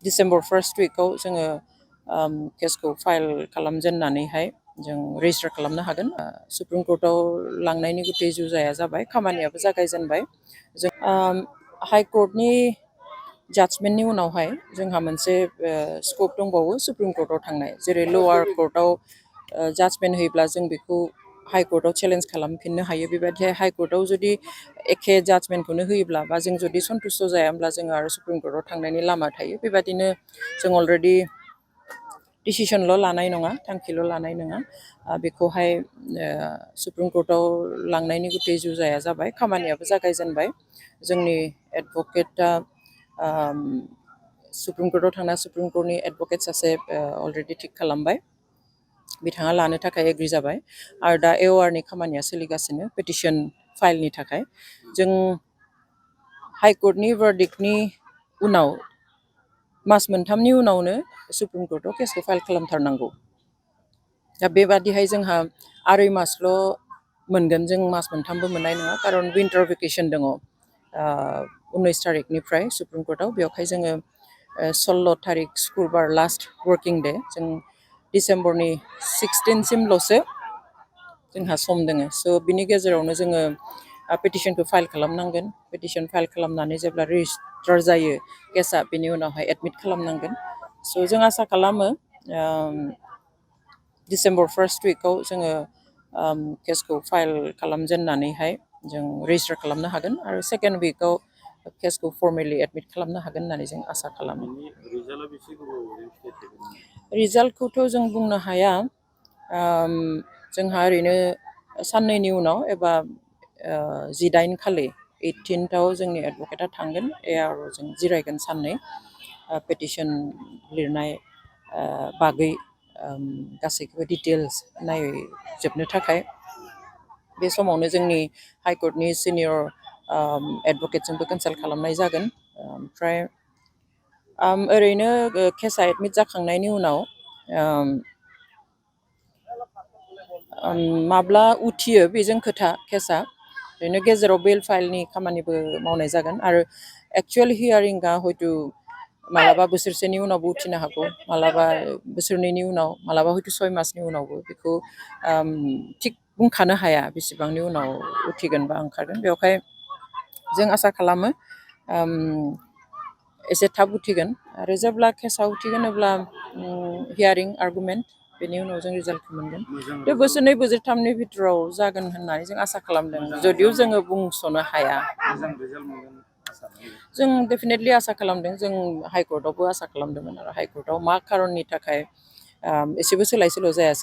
December first उइकआव जोङो केसखौ file खालामजेननानैहाय जों register खालामनो हागोन। सुप्रिम कर्टआव लांनायनि गुथै जुजाया जाबाय, खामानियाबो जागायजेनबाय। जों हाइ कर्टनि जाजमेन्टनि उनावहाय जोंहा मोनसे स्कप दंबावो सुप्रिम कर्टआव थांनाय, जेरै लवार कर्टआव जाजमेन्ट होयोब्ला जों बेखौ हाइ कर्टआव चेलेन्ज खालामफिननो हायो। बेबायदिहाय हाइ कर्टआव जुदि एखे जाजमेन्टखौनो होयोब्ला बा जों जुदि सन्तुष्ट जायाब्ला जोङो आरो सुप्रिम कर्टआव थांनायनि लामा थायो। बेबायदिनो जों अलरेडि डिसिसनल' लानाय नङा, थांखिल' लानाय नङा, बेखौहाय सुप्रिम कर्टआव लांनायनि गुथै जुजाया जाबाय, खामानियाबो जागायजेनबाय। जोंनि एडभकेटआ सुप्रिम कर्टआव थांना सुप्रिम कर्टनि एडभकेट सासे अलरेडि थिक खालामबाय, बिथाङा लानो थाखाय एग्रि जाबाय। आरो दा एवारनि खामानिया सोलिगासिनो पेटिशन फाइलनि थाखाय। जों हाइ कर्टनि भार्डिक्टनि उनाव मास मोनथामनि उनावनो सुप्रिम कर्टआव केसखौ फाइल खालामथारनांगौ। दा बेबादिहाय जोंहा 2.5 मासल' मोनगोन, जों मास मोनथामबो मोननाय नङा, खारन विन्टार भेकेसन दङ 19 थारिखनिफ्राय सुप्रिम कर्टआव। बेवहाय जोङो 16 थारिख सुक्रुबार लास्ट वर्किं डे, जों डिसेम्बरनि 16सिमल'सो जोंहा सम दोङो। स' बिनि गेजेरावनो जोङो पेटिशनखौ फाइल खालामनांगोन। पेटिशन फाइल खालामनानै जेब्ला रेजिस्टार जायो केसआ, बेनि उनावहाय एडमिट खालामनांगोन। स' जों आसा खालामो डिसेम्बर फार्स्ट उइकआव जोङो केसखौ फाइल खालामजेननानैहाय जों रेजिस्टार खालामनो हागोन, आरो सेकेन्ड उइकआव केसखौ फर्मेलि एडमिट खालामनो हागोन होननानै जों आसा खालामो। रिजाल्टखौथ' जों बुंनो हाया, जोंहा ओरैनो साननैनि उनाव एबा 18 खालि 18th जोंनि एडभकेटआ थांगोन, जों जिरायगोन साननै पेटिशन लिरनाय बागै गासैखौबो डिटेल्स नायजोबनो थाखाय। बे समावनो जोंनि हाइ कर्टनि सिनियर एडभकेटजोंबो कनसाल्ट खालामनाय जागोन। ओमफ्राय ओरैनो केसआ एडमिट जाखांनायनि उनाव माब्ला उथियो बेजों खोथा केसआ, ओरैनो गेजेराव बेल फाइलनि खामानिबो मावनाय जागोन। आरो एक्चुवेल हियारिंआ हयथ' मालाबा बोसोरसेनि उनावबो उथिनो हागौ, मालाबा बोसोरनैनि उनाव, मालाबा हयथ' 6 मासनि उनावबो, बेखौ थिग बुंखानो हाया बेसेबांनि उनाव उथिगोन बा ओंखारगोन। बेवहाय जों आसा खालामो एसे थाब उथिगोन। आरो जेब्ला केसआ उथिगोन अब्ला हियारिं आर्गुमेन्ट, बेनि उनाव जों रिजाल्टखौ मोनगोन। बे बोसोरनै बोसोरथामनि भितराव जागोन होननानै जों आसा खालामदों, जुदिও जोङो बुंस'नो हाया। जों डेफिनेटलि आसा खालामदों, जों हाइ कर्टआवबो आसा खालामदोंमोन, आरो हाइ कर्टआव मा खारननि थाखाय एसेबो सोलाय सोल' जायासै।